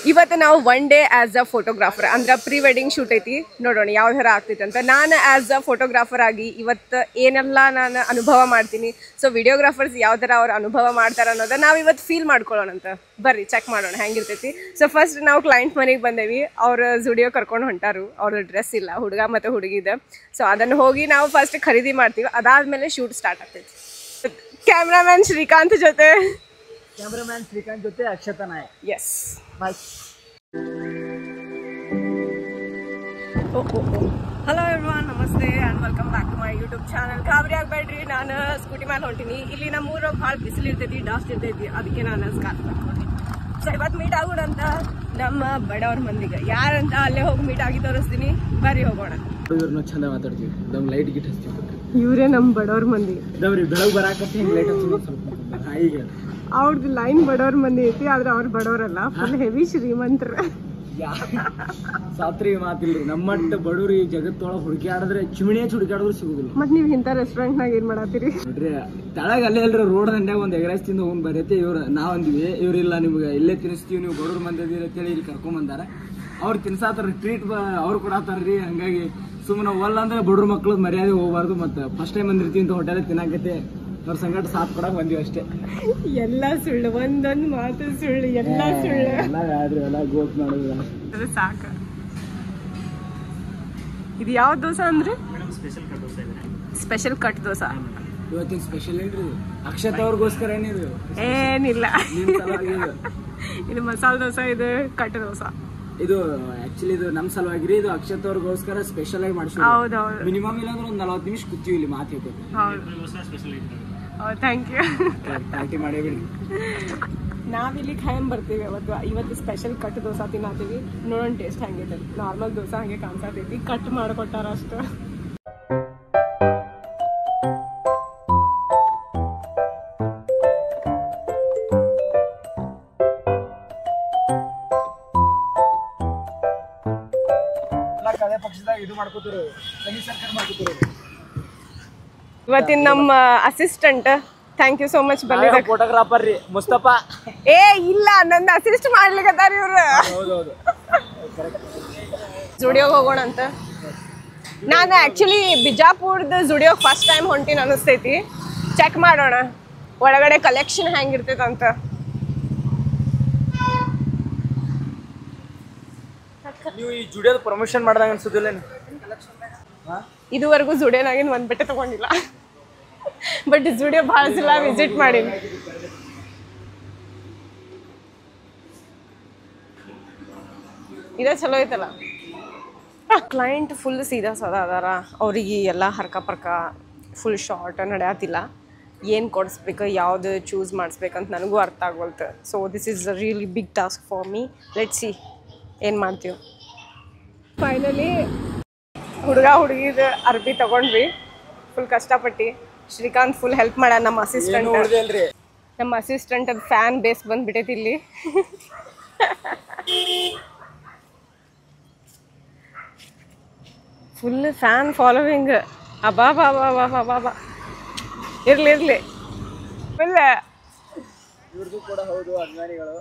ಇವತ್ತು ನಾವು one day as a photographer ಅಂದ್ರೆ ಪ್ರೀ ವೆಡ್ಡಿಂಗ್ ಶೂಟ್ ಐತಿ ನೋಡೋಣ ಯಾವ ಥರ ಆಗ್ತೈತೆ ಅಂತ. ನಾನು ಆಸ್ ಅ ಫೋಟೋಗ್ರಾಫರ್ ಆಗಿ ಇವತ್ತು ಏನೆಲ್ಲ ನಾನು ಅನುಭವ ಮಾಡ್ತೀನಿ, ಸೊ ವಿಡಿಯೋಗ್ರಾಫರ್ಸ್ ಯಾವ ಥರ ಅವ್ರು ಅನುಭವ ಮಾಡ್ತಾರೆ ಅನ್ನೋದು ನಾವು ಇವತ್ತು ಫೀಲ್ ಮಾಡ್ಕೊಳ್ಳೋಣ ಅಂತ. ಬರ್ರಿ ಚೆಕ್ ಮಾಡೋಣ ಹೆಂಗಿರ್ತೈತಿ. ಸೊ ಫಸ್ಟ್ ನಾವು ಕ್ಲೈಂಟ್ ಮನೆಗೆ ಬಂದೇವಿ, ಅವ್ರ ಜುಡಿಯೋ ಕರ್ಕೊಂಡು ಹೊಂಟಾರು. ಅವ್ರ ಡ್ರೆಸ್ ಇಲ್ಲ, ಹುಡುಗ ಮತ್ತು ಹುಡುಗಿದ. ಸೊ ಅದನ್ನು ಹೋಗಿ ನಾವು ಫಸ್ಟ್ ಖರೀದಿ ಮಾಡ್ತೀವಿ, ಅದಾದಮೇಲೆ ಶೂಟ್ ಸ್ಟಾರ್ಟ್ ಆಗ್ತೈತಿ. ಕ್ಯಾಮ್ರಾಮನ್ ಶ್ರೀಕಾಂತ್ ಜೊತೆ Akshata Nayak. Yes hello everyone, namaste and welcome back to my YouTube channel. ಗಾಬರಿ ಆಗಬೇಡ್ರಿ, ನಾನು ಸ್ಕೂಟಿ ಮೇಲೆ ಹೊಂಟೀನಿ. ಇಲ್ಲಿ ನಮ್ಮ ಊರಾಗ ಭಾಳ ಬಿಸಿಲು ಇರ್ತೈತಿ, ಡಸ್ಟ್ ಇರ್ತೈತಿ, ಅದಕ್ಕೆ ನಾನು ಸ್ಕಾರ್ಫ್ ಹಾಕ್ಕೊಂಡು. ಸೊ ಇವತ್ತು ಮೀಟ್ ಆಗೋಣ ಅಂತ ನಮ್ಮ ಬಡವ್ರ ಮಂದಿಗೆ. ಯಾರಂತ ಅಲ್ಲೇ ಹೋಗಿ ಮೀಟ್ ಆಗಿ ತೋರಿಸ್ತೀನಿ, ಬರ್ರಿ ಹೋಗೋಣ. ಇವ್ರನ್ನ ಚಂದ ಮಾತಾಡ್ತೀವಿ, ನಮ್ ಲೈಟ್ ಗಿಟ್ ಹಚ್ತೀವಿ. ಇವರೇ ನಮ್ಮ ಬಡವ್ರ ಮಂದಿ. ಬೆಳಗ್ಗೆ ಬರಾಕತ್ತೆ ಹಿಂಗೆ ಲೈಟ್ ಹಚ್ಚಿದ್ರು ಸ್ವಲ್ಪ ಈಗ ಅವ್ರದ್ದು ಲೈನ್ ಬಡವ್ರ ಮಂದಿ ಐತಿ, ಆದ್ರೆ ಅವ್ರು ಬಡವರಲ್ಲ, ಫುಲ್ ಹೆವಿ ಶ್ರೀಮಂತರ. ಸಾತ್ರಿ ಮಾತಿಲ್ರಿ, ನಮ್ಮಟ್ಟ ಬಡವ್ರು ಈ ಜಗತ್ತೊಳಗೆ ಹುಡುಕಾಡಿದ್ರೆ ಚಿಮಣಿ ಹಚ್ಚಿ ಹುಡುಕಾಡಿದ್ರು ಸಿಗುದಿಲ್ಲ. ಮತ್ ನೀವ್ ಇಂಥ ರೆಸ್ಟೋರೆಂಟ್ನಾಗ ಏನ್ ಮಾಡತ್ತೀರಿ ನೋಡ್ರಿ? ತೆಳಗ ಅಲ್ಲೇ ಅಲ್ರಿ ರೋಡ್ ದಂಡ್ಯಾಗ ಒಂದ್ ಎಗ್ರೈಸ್ ತಿಂದು ಹೋಗಿ ಬರತ್ತೆ. ನಾವಂದ್ವಿ ಇವ್ರಿಲ್ಲ, ನಿಮ್ಗೆ ಇಲ್ಲೇ ತಿನ್ನಿಸ್ತೀವಿ, ನೀವು ಬಡವ್ರ ಮಂದಿ ಅದೀರಿ ಅಂತೇಳಿ ಇಲ್ಲಿ ಕರ್ಕೊಂಡ್ ಬಂದಾರ. ಅವ್ರು ತಿನ್ಸಾತಾರ, ಟ್ರೀಟ್ ಅವ್ರು ಕೊಡತಾರ್ರಿ. ಹಂಗಾಗಿ ಸುಮ್ಮನೆ ಒಲ್ಲ ಅಂದ್ರೆ ಬಡ್ರ ಮಕ್ಳದ್ ಮರ್ಯಾದೆ ಹೋಗ್ಬಾರ್ದು. ಮತ್ತೆ ಫಸ್ಟ್ ಟೈಮ್ ಬಂದಿರ್ತೀವಿ ಇಂಥ ಹೋಟೆಲ್ ತಿನ್ನಾಕತ್ತೆ, ಅವ್ರ ಸಂಗಟ ಸಾಥ್ ಕೊಡಕ್ ಬಂದಿವಿ ಅಷ್ಟೇ. ಎಲ್ಲ ಸುಳ್ಳು, ಒಂದೊಂದು ಮಾತು ಸುಳ್ಳು, ಎಲ್ಲ ಸುಳ್ಳು. ಎಲ್ಲ ಗೋತ್ ಮಾಡೋದು ಸಾಕ. ಇದು ಯಾವ ದೋಸೆ ಅಂದ್ರೆ? Special cut dosa. ಇವತ್ತಿನ ಸ್ಪೆಷಲ್ ಏನ್ರಿ? ಅಕ್ಷತಾ ಅವ್ರಿಗೋಸ್ಕರ ಏನಿದು? ಏನಿಲ್ಲ, ಇದು ಮಸಾಲೆ ದೋಸೆ, ಇದು ಕಟ್ ದೋಸೆ. ಇದು ಆಕ್ಚುಲಿ ಇದು ನಮ್ ಸಲುವಾಗಿ, ಇದು ಅಕ್ಷತಾ ಅವ್ರಿಗೋಸ್ಕರ ಸ್ಪೆಷಲ್ ಆಗಿ ಮಾಡಿಸಿ. ಹೌದೌದು, ಮಿನಿಮಮ್ ಇಲ್ಲಾಂದ್ರೆ ಒಂದ್ 40 ನಿಮಿಷ ಕೂತೀವಿ ಇಲ್ಲಿ ಮಾತು ಹೇಳ್ಕೊತೀವಿ. Thank you. ಪಾರ್ಟಿ ಮಾಡೇ ಬಿಡಿ. ನಾವಿಲ್ಲಿ ಖಾಯಂ ಬರ್ತೀವಿ. ಇವತ್ತು ಸ್ಪೆಷಲ್ ಕಟ್ ದೋಸೆ ತಿನ್ನತ್ತೀವಿ. ನೋಡೋಣ ಟೇಸ್ಟ್ ಹೆಂಗೈತೆ. ನಾರ್ಮಲ್ ದೋಸೆ ಹಂಗೆ ಕಾಣಿಸತೈತಿ, ಕಟ್ ಮಾಡಿಕೊಟ್ಟಾರ ಅಷ್ಟು. ಇವತ್ತಿನ ನಮ್ಮ assistant, thank you so much ಬಂದಿದ್ದ. ಫೋಟೋಗ್ರಾಫರ್ ರೀ ಮುಸ್ತಫಾ. ಇಲ್ಲ, ನನ್ನ ಅಸಿಸ್ಟ್ ಮಾಡ್ಲಿಕ್ಕತ್ತಾರ ಇವ್ರು. ಜುಡಿಯೋಗೆ ಹೋಗೋಣ ಅಂತ. ನಾನು ಆಕ್ಚುಲಿ ಬಿಜಾಪುರದ ಜುಡಿಯೋಗೆ ಫಸ್ಟ್ ಟೈಮ್ ಹೊಂಟೀನಿ ಅನಿಸ್ತೈತಿ. ಚೆಕ್ ಮಾಡೋಣ ಒಳಗಡೆ ಕಲೆಕ್ಷನ್ ಹೆಂಗಿರ್ತೈತೆ ಅಂತ. ನೀವು ಈ ಜುಡಿಯೋದ ಪ್ರಮೋಷನ್ ಮಾಡ್ದಂಗ ಅನ್ಸುದಿಲ್ಲ? ಇದುವರೆಗೂ ಜುಡಿಯೋನಾಗಿನ ಒಂದ್ ಬಟ್ಟೆ ತಗೊಂಡಿಲ್ಲ, ಬಟ್ ಜುಡಿಯೋ ಭಾಳ ಸಲ ವಿಸಿಟ್ ಮಾಡೀನಿ. ಇದೇ ಚಲೋ ಐತಲ್ಲ. ಕ್ಲೈಂಟ್ ಫುಲ್ ಸೀದಾ ಸದಾ ಅದಾರ. ಅವ್ರಿಗೆ ಎಲ್ಲ ಹರ್ಕ ಪರ್ಕ ಫುಲ್ ಶಾರ್ಟ್ ನಡೆಯತ್ತಿಲ್ಲ. ಏನು ಕೊಡಿಸ್ಬೇಕು, ಯಾವುದು ಚೂಸ್ ಮಾಡಿಸ್ಬೇಕಂತ ನನಗೂ ಅರ್ಥ ಆಗ್ವಲ್ತು. So this is a really big task for me. Let's see ಏನು ಮಾಡ್ತೀವಿ. ಫೈನಲಿ ಹುಡುಗ ಹುಡುಗಿದ ಅರ್ಬಿ ತಗೊಂಡ್ವಿ, ಫುಲ್ ಕಷ್ಟಪಟ್ಟು. ಶ್ರೀಕಾಂತ್ ಫುಲ್ ಹೆಲ್ಪ್ ಮಾಡ. ನಮ್ಮ ಅಸಿಸ್ಟೆಂಟ್ ಅದು ಫ್ಯಾನ್ ಬೇಸ್ ಬಂದ್ಬಿಟ್ಟೈತಿ ಇಲ್ಲಿ. Full fan following. ಅಬಾ ಬಾ ಬಾ ಬಾ ಬಾ ಬಾ ಬಾ. ಇರ್ಲಿ ಫುಲ್ ಇವ್ರದ್ದು ಕೂಡ ಹೌದು ಅಭಿಮಾನಿಗಳು.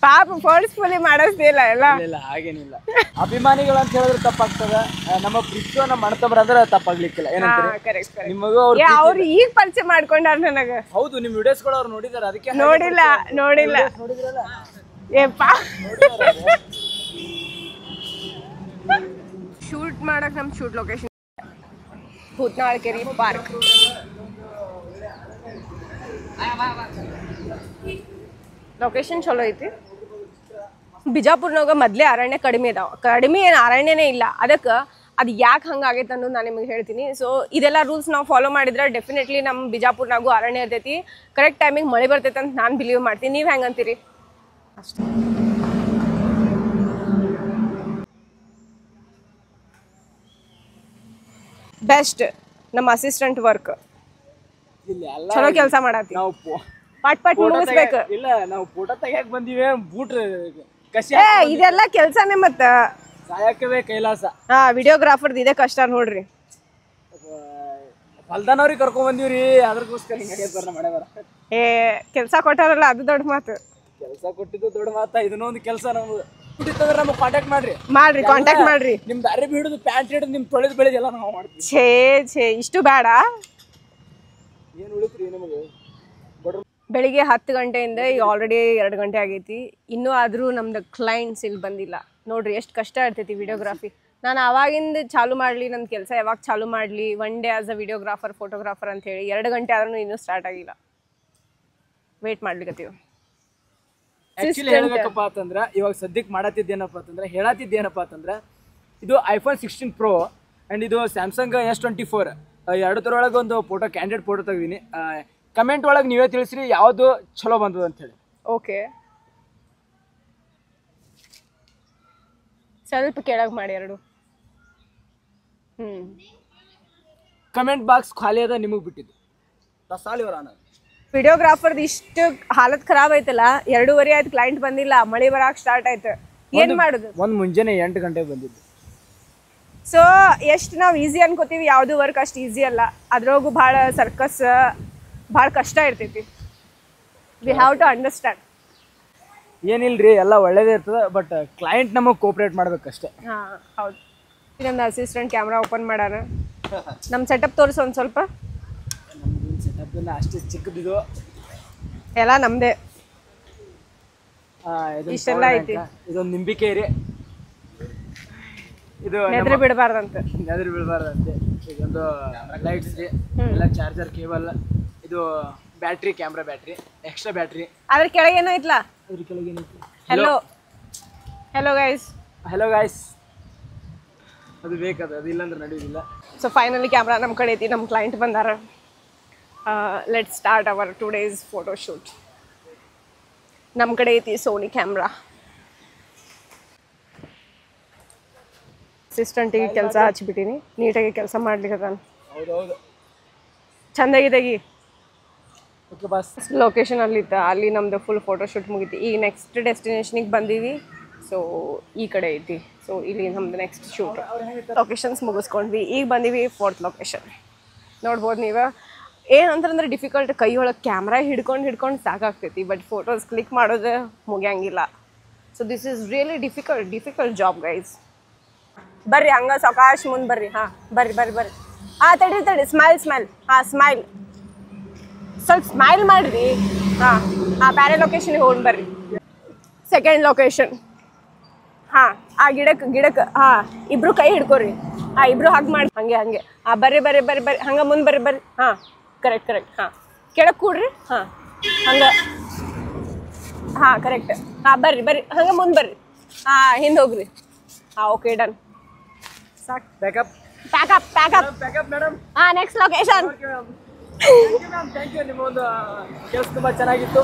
ಪಾಪ ಫೋರ್ಸ್ಫುಲಿ ಮಾಡಿಸ್ತಿಲ್ಲ ಎಲ್ಲ. ಇಲ್ಲ ಹಾಗೇನಿಲ್ಲ, ಅಭಿಮಾನಿಗಳು ಅಂತ ಹೇಳಿದ್ರೆ ತಪ್ಪಾಗ್ತದ. ನಮ್ಮ ಪ್ರೀತಿಯೋ ನಮ್ಮ ಅಣ್ಣತಮ್ಮರ ಅಂದ್ರೆ ತಪ್ಪಾಗ್ಲಿಕ್ಕಿಲ್ಲ. ಏನಂತಾರೆ ನಿಮಗೂ ಅವ್ರು ಈಗ ಪರಿಚಯ ಮಾಡ್ಕೊಂಡಾರ ನನಗ. ಹೌದು, ನಿಮ್ ವಿಡಿಯೋಸ್ಗಳು ಅವ್ರು ನೋಡಿದಾರ, ಅದಕ್ಕೆ ನೋಡಿಲ್ಲ. ನೋಡಿದ್ರಲ್ಲ ಏಪಾ. ಶೂಟ್ ಮಾಡಕ್ ನಮ್ ಶೂಟ್ ಲೊಕೇಶನ್ ಭೂತ್ನಾಳ್-ಕೆರಿ ಪಾರ್ಕ್. ಲೊಕೇಶನ್ ಚಲೋ ಐತಿ. ಬಿಜಾಪುರ್ನಾಗ ಮೊದಲೇ ಅರಣ್ಯ ಕಡಿಮೆ ಇದಾವೆ. ಕಡಿಮೆ ಏನು ಅರಣ್ಯನೇ ಇಲ್ಲ. ಅದಕ್ಕೆ ಅದು ಯಾಕೆ ಹಂಗಾಗೈತೆ ಅನ್ನೋದು ನಾನು ನಿಮಗೆ ಹೇಳ್ತೀನಿ. ಸೊ ಇದೆಲ್ಲ ರೂಲ್ಸ್ ನಾವು ಫಾಲೋ ಮಾಡಿದ್ರೆ ಡೆಫಿನೆಟ್ಲಿ ನಮ್ಮ ಬಿಜಾಪುರ್ನಾಗೂ ಅರಣ್ಯ ಇರ್ತೈತಿ. ಕರೆಕ್ಟ್ ಟೈಮಿಗೆ ಮಳೆ ಬರ್ತೈತೆ ಅಂತ ನಾನು ಬಿಲೀವ್ ಮಾಡ್ತೀನಿ. ನೀವು ಹೆಂಗೆ ಅಂತೀರಿ? ಅಷ್ಟೇ. ಬೆಸ್ಟ್ ನಮ್ಮ ಅಸಿಸ್ಟೆಂಟ್ ವರ್ಕ್. ಚಲೋ ಕೆಲಸ ಮಾಡತ್ತಿ. ಪಟ್ ಮುಗಿಸ್ಬೇಕು. ಇಲ್ಲ, ನಾವು ಫೋಟೋ ತೆಗಿಯಕ್ ಬಂದಿವಿ. ಬೂಟ್ ಇದೆಲ್ಲ ಕೆಲ್ಸನೇ. ಮತ್ತ ಕಾಯಕವೇ ಕೈಲಾಸ. ವಿಡಿಯೋಗ್ರಾಫರ್ದು ಇದೇ ಕಷ್ಟ ನೋಡ್ರಿ. ಹೊಲ್ದಾನವ್ರಿಗೆ ಕರ್ಕೊಂಡ್ ಬಂದಿವ್ರಿ ಅದ್ರಗೋಸ್ಕರ ಹಿಂಗೆ ಬರ ಮಳೆ ಬರ ಏ ಕೆಲಸ ಕೊಟ್ಟಾರಲ್ಲ ಅದು ದೊಡ್ಡ ಮಾತು. ಕೆಲಸ ಕೊಟ್ಟಿದ್ದು ದೊಡ್ಡ ಮಾತಾ. ಇದನ್ನೊಂದು ಕೆಲಸ ನಮ್ದು ಬಿಟ್ಟಿತ್ತಂದ್ರೆ ನಮಗೆ ಕಾಂಟ್ಯಾಕ್ಟ್ ಕಾಂಟ್ಯಾಕ್ಟ್ ಮಾಡ್ರಿ. ನಿಮ್ದು ಅರಿಬಿ ಹಿಡಿದು ಪ್ಯಾಂಟ್ ಹಿಡಿದು ನಿಮ್ ತೊಳೆದು ಬೆಳೆದೆಲ್ಲ ನಾವು ಮಾಡ್ತೀವಿ. ಛೇ ಇಷ್ಟು ಬೇಡ. ಏನು ಉಳಿತ್ರಿ ನಮಗೆ? ಬೆಳಿಗ್ಗೆ 10 ಗಂಟೆಯಿಂದ ಈಗ ಆಲ್ರೆಡಿ 2 ಗಂಟೆ ಆಗೈತಿ. ಇನ್ನೂ ಆದರೂ ನಮ್ದು ಕ್ಲೈಂಟ್ಸ್ ಇಲ್ಲಿ ಬಂದಿಲ್ಲ. ನೋಡ್ರಿ ಎಷ್ಟು ಕಷ್ಟ ಇರ್ತೈತಿ ವಿಡಿಯೋಗ್ರಾಫಿ. ನಾನು ಆವಾಗಿಂದ ಚಾಲು ಮಾಡಲಿ, ನನ್ನ ಕೆಲಸ ಯಾವಾಗ ಚಾಲು ಮಾಡಲಿ, one day as a videographer photographer ಅಂತ ಹೇಳಿ 2 ಗಂಟೆ ಆದ್ರೂ ಇನ್ನೂ ಸ್ಟಾರ್ಟ್ ಆಗಿಲ್ಲ. ವೇಟ್ ಮಾಡ್ಲಿಕತ್ತೀವಿ. ಆಕ್ಚುಲಿ ಹೇಳ್ಬೇಕಪ್ಪ ಅಂತಂದ್ರೆ ಇವಾಗ ಸದ್ಯಕ್ಕೆ ಹೇಳತ್ತಿದ್ದೇನಪ್ಪ ಅಂತಂದ್ರೆ ಇದು iPhone 16 Pro ಆ್ಯಂಡ್ ಇದು ಸ್ಯಾಮ್ಸಂಗ್ S24 ಎರಡರೊಳಗೆ ಒಂದು ಕ್ಯಾಂಡಿಡೇಟ್ ಫೋಟೋ ತೆಗ್ದೀನಿ. ಕಮೆಂಟ್ ಒಳಗೆ ನೀವೇ ತಿಳಿಸ್ರಿ ಯಾವುದು ಚಲೋ ಬಂದದ ಅಂತ ಹೇಳಿ. ಓಕೆ, ಸ್ವಲ್ಪ ಕೆಳಗೆ ಮಾಡಿ ಎರಡು. ಕಮೆಂಟ್ ಬಾಕ್ಸ್ ಖಾಲಿ ಅದ, ನಿಮಗೆ ಬಿಟ್ಟಿದ್ದು ವಿಡಿಯೋಗ್ರಾಫರ್ದು ಇಷ್ಟು ಹಾಲತ್ ಖರಾಬ್ ಐತಲ್ಲ. 2:30 ಆಯ್ತು, ಕ್ಲೈಂಟ್ ಬಂದಿಲ್ಲ, ಮಳೆ ಬರಾಕ್ ಸ್ಟಾರ್ಟ್ ಆಯ್ತು. ಏನ್ ಮಾಡುದು? ಒಂದು ಮುಂಜಾನೆ 8 ಗಂಟೆಗೆ ಬಂದಿದ್ದು. ಸೊ ಎಷ್ಟು ನಾವು ಈಸಿ ಅನ್ಕೋತೀವಿ, ಯಾವುದು ವರ್ಕ್ ಅಷ್ಟು ಈಸಿ ಅಲ್ಲ. ಅದ್ರೊಳಗೂ ಭಾಳ ಸರ್ಕಸ್, ಭಾಳ ಕಷ್ಟ ಇರ್ತೈತಿ. We have to understand. ಏನಿಲ್ರಿ, ಎಲ್ಲ ಒಳ್ಳೇದೇ ಇರ್ತದೆ, ಬಟ್ ಕ್ಲೈಂಟ್ ನಮಗೆ ಕೋಆಪರೇಟ್ ಮಾಡ್ಬೇಕಷ್ಟೇ. ಹಾಂ ಹೌದು. ನನ್ನ ಅಸಿಸ್ಟೆಂಟ್ ಕ್ಯಾಮ್ರಾ ಓಪನ್ ಮಾಡಾನ. ನಮ್ಮ ಸೆಟಪ್ ತೋರಿಸು ಒಂದು ಸ್ವಲ್ಪ. ನಮ್ದು ಸೆಟಪ್ ಅಷ್ಟೇ ಚಿಕ್ಕದಿದು, ಎಲ್ಲ ನಮ್ಮದೇ. ಇಷ್ಟೆಲ್ಲ ಐತಿ. ಇದೊಂದು ನಿಂಬಿಕೆ ರೀ, ಇದು ನೆದ್ರೆ ಬಿಡಬಾರ್ದಂತೆ. ಇದೊಂದು ಲೈಟ್ಸ್ ರೀ, ಎಲ್ಲ ಚಾರ್ಜರ್ ಕೇಬಲ್, ಇದು battery, camera battery, extra battery. ಅದ್ರ ಕೆಳಗೆ ಏನೋ ಐತ್ಲಾ? ಅದ್ರ ಕೆಳಗೆ ಏನೈತಿ? Hello guys. ಅದು ಬೇಕದು, ಅದು ಇಲ್ಲಾಂದ್ರೆ ನಡೆಯೋದಿಲ್ಲ. ಸೊ ಫೈನಲಿ ಕ್ಯಾಮ್ರಾ ನಮ್ಮ ಕಡೆ ಐತಿ. ನಮ್ಮ ಕ್ಲೈಂಟ್ ಬಂದಾರ. Let start hour 2 days photo shoot. ನಮ್ಮ ಕಡೆ ಐತಿ ಸೋನಿ ಕ್ಯಾಮ್ರಾ. ಅಸಿಸ್ಟೆಂಟಿಗೆ ಕೆಲಸ ಹಚ್ಬಿಟ್ಟಿನಿ, ನೀಟಾಗಿ ಕೆಲಸ ಮಾಡ್ಲಿಕ್ಕೆ ನಾನು. ಹೌದೌದು, ಚಂದಾಗಿ ತೆಗಿ. Okay boss. ಲೊಕೇಶನ್ ಅಲ್ಲಿ ನಮ್ಮದು ಫುಲ್ ಫೋಟೋ ಶೂಟ್ ಮುಗೀತಿ. ಈಗ ನೆಕ್ಸ್ಟ್ ಡೆಸ್ಟಿನೇಷನಿಗೆ ಬಂದೀವಿ. ಸೊ ಈ ಕಡೆ ಐತಿ. ಸೊ ಇಲ್ಲಿ ನಮ್ದು ನೆಕ್ಸ್ಟ್ ಶೂಟ್. ಲೊಕೇಶನ್ಸ್ ಮುಗಿಸ್ಕೊಂಡ್ವಿ, ಈಗ ಬಂದೀವಿ 4th ಲೊಕೇಶನ್. ನೋಡ್ಬೋದು ನೀವು. ಏನಂತಂದ್ರೆ ಡಿಫಿಕಲ್ಟ್, ಕೈ ಒಳಗೆ ಕ್ಯಾಮ್ರಾ ಹಿಡ್ಕೊಂಡು ಸಾಕಾಗ್ತೈತಿ, ಬಟ್ ಫೋಟೋಸ್ ಕ್ಲಿಕ್ ಮಾಡೋದು ಮುಗಿಯಂಗಿಲ್ಲ. So this is really difficult job guys. ಬರ್ರಿ ಹಂಗೆ ಸಾಕಾಶ್ ಮುಂದೆ ಬರ್ರಿ. ಹಾಂ ಬರ್ರಿ. ತಡಿ ಸ್ಮೈಲ್. ಹಾಂ ಸ್ಮೈಲ್, ಸ್ವಲ್ಪ ಸ್ಮೈಲ್ ಮಾಡಿರಿ. ಹಾಂ ಬೇರೆ ಲೊಕೇಶನ್ಗೆ ಹೋಗಿ ಬರ್ರಿ. 2nd location. ಹಾಂ ಆ ಗಿಡಕ್ಕೆ ಹಾಂ ಇಬ್ರು ಕೈ ಹಿಡ್ಕೊರಿ. ಹಾಂ ಇಬ್ರು ಹಾಗೆ ಮಾಡಿ ಹಂಗೆ. ಹಾಂ ಬರ್ರಿ ಹಂಗೆ ಮುಂದೆ ಬರ್ರಿ. ಹಾಂ ಕರೆಕ್ಟ್. ಹಾಂ ಕೆಳಗೆ ಕೂಡ್ರಿ. ಹಾಂ ಹಂಗೆ. ಹಾಂ ಕರೆಕ್ಟ್. ಹಾಂ ಬರ್ರಿ ಹಂಗೆ ಮುಂದೆ ಬರ್ರಿ. ಹಾಂ ಹಿಂದೆ ಹೋಗ್ರಿ. ಹಾಂ ಓಕೆ ಡನ್, ಸಾಕು. Pack up madam. ಹಾಂ ನೆಕ್ಸ್ಟ್ ಲೊಕೇಶನ್. Thank you. ನಿಮ್ಮ ಒಂದು ಕೆಲಸ ತುಂಬ ಚೆನ್ನಾಗಿತ್ತು.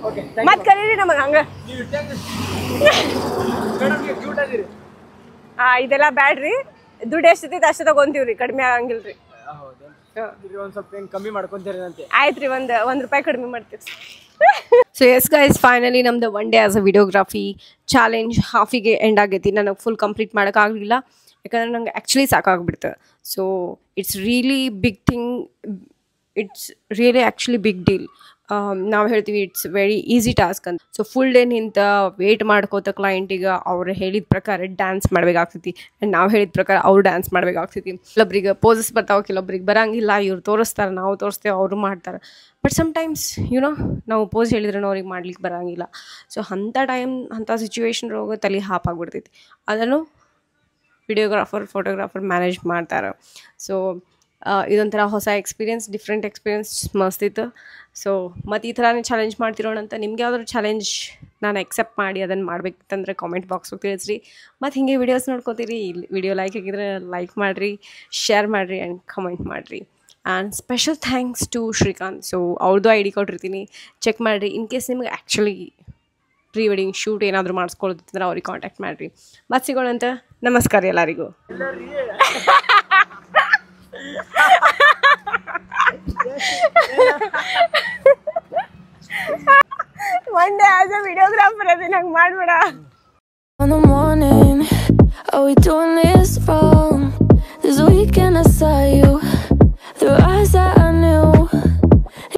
ಓಕೆ, ಮತ್ತೆ ಕರೀರಿ ನಮಗೆ ಹಂಗೆ. ಕ್ಯೂಟ್ ಅದೀರಿ. ಇದೆಲ್ಲ ಬ್ಯಾಡ್ರಿ, ದುಡ್ಡು ಎಷ್ಟೈತಿ ಅಷ್ಟು ತಗೊಂತೀವ್ರಿ, ಕಡಿಮೆ ಆಗಂಗಿಲ್ರಿ. ಒಂದು ಸ್ವಲ್ಪ ಹೆಂಗೆ ಕಮ್ಮಿ ಮಾಡ್ಕೊಂತೀರಿ ಅಂತೆ. ಆಯ್ತು ರೀ, ಒಂದು ರೂಪಾಯಿ ಕಡಿಮೆ ಮಾಡ್ತೀವಿ. ಸೊ ಎಸ್ ಗೈಸ್, ಫೈನಲಿ ನಮ್ದು 1 day as a videography challenge ಹಾಫಿಗೆ ಎಂಡ್ ಆಗೈತಿ. ನನಗೆ ಫುಲ್ ಕಂಪ್ಲೀಟ್ ಮಾಡೋಕ್ಕಾಗಲಿಲ್ಲ, ಯಾಕಂದ್ರೆ ನಂಗೆ ಆ್ಯಕ್ಚುಲಿ ಸಾಕಾಗ್ಬಿಡ್ತು. So it's really big thing, it's really actually big deal. ನಾವು ಹೇಳ್ತೀವಿ ಇಟ್ಸ್ ವೆರಿ ಈಸಿ ಟಾಸ್ಕ್ ಅಂತ. ಸೊ ಫುಲ್ ಡೇ ನಿಂತ ವೇಟ್ ಮಾಡ್ಕೋತ ಕ್ಲೈಂಟಿಗೆ ಅವ್ರು ಹೇಳಿದ ಪ್ರಕಾರ ಡ್ಯಾನ್ಸ್ ಮಾಡಬೇಕಾಗ್ತೈತಿ, ಆ್ಯಂಡ್ ನಾವು ಹೇಳಿದ ಪ್ರಕಾರ ಅವ್ರು ಡ್ಯಾನ್ಸ್ ಮಾಡಬೇಕಾಗ್ತೈತಿ. ಕೆಲವೊಬ್ರಿಗೆ ಪೋಸಸ್ ಬರ್ತಾವೆ, ಕೆಲವೊಬ್ರಿಗೆ ಬರೋಂಗಿಲ್ಲ. ಇವ್ರು ತೋರಿಸ್ತಾರೆ, ನಾವು ತೋರಿಸ್ತೇವೆ, ಅವರು ಮಾಡ್ತಾರೆ. ಬಟ್ ಸಮ್ಟೈಮ್ಸ್ ನಾವು ಪೋಸ್ ಹೇಳಿದ್ರೆ ಅವ್ರಿಗೆ ಮಾಡ್ಲಿಕ್ಕೆ ಬರೋಂಗಿಲ್ಲ. ಸೊ ಅಂಥ ಸಿಚುವೇಶನ್ ಒಳಗೆ ತಲೆ ಹಾಪಾಗ್ಬಿಡ್ತೈತಿ. ಅದನ್ನು ಫೋಟೋಗ್ರಾಫರ್ ಮ್ಯಾನೇಜ್ ಮಾಡ್ತಾರೆ. ಸೊ ಇದೊಂಥರ ಹೊಸ ಎಕ್ಸ್ಪೀರಿಯನ್ಸ್, ಡಿಫ್ರೆಂಟ್ ಎಕ್ಸ್ಪೀರಿಯನ್ಸ್ ಮಸ್ತ್ ಇತ್ತು. ಸೊ ಮತ್ತು ಈ ಥರನೇ ಚಾಲೆಂಜ್ ಮಾಡ್ತಿರೋಣ ಅಂತ. ನಿಮ್ಗೆ ಯಾವ್ದಾದ್ರು ಚಾಲೆಂಜ್ ನಾನು ಎಕ್ಸೆಪ್ಟ್ ಮಾಡಿ ಅದನ್ನು ಮಾಡಬೇಕಿತ್ತಂದ್ರೆ ಕಾಮೆಂಟ್ ಬಾಕ್ಸ್ಗೆ ತಿಳಿಸ್ರಿ. ಮತ್ತು ಹೀಗೆ ವೀಡಿಯೋಸ್ ನೋಡ್ಕೋತೀರಿ. ವಿಡಿಯೋ ಲೈಕ್ ಆಗಿದ್ರೆ ಲೈಕ್ ಮಾಡಿರಿ, ಶೇರ್ ಮಾಡಿರಿ ಆ್ಯಂಡ್ ಕಮೆಂಟ್ ಮಾಡಿರಿ. And special thanks to Srikanth. So ಅವ್ರದ್ದು ID ಕೊಟ್ಟಿರ್ತೀನಿ, ಚೆಕ್ ಮಾಡಿರಿ. ಇನ್ ಕೇಸ್ ನಿಮ್ಗೆ ಆ್ಯಕ್ಚುಲಿ ಪ್ರೀ ವೆಡ್ಡಿಂಗ್ ಶೂಟ್ ಏನಾದರೂ ಮಾಡಿಸ್ಕೊಳ್ಳೋದಿತ್ತಂದ್ರೆ ಅವ್ರಿಗೆ ಕಾಂಟ್ಯಾಕ್ಟ್ ಮಾಡಿರಿ. ಮತ್ತೆ ಸಿಗೋಣಂತ. ನಮಸ್ಕಾರ ಎಲ್ಲರಿಗೂ. One day as a videographer, I think I'm mad. In the morning, are we doing this right?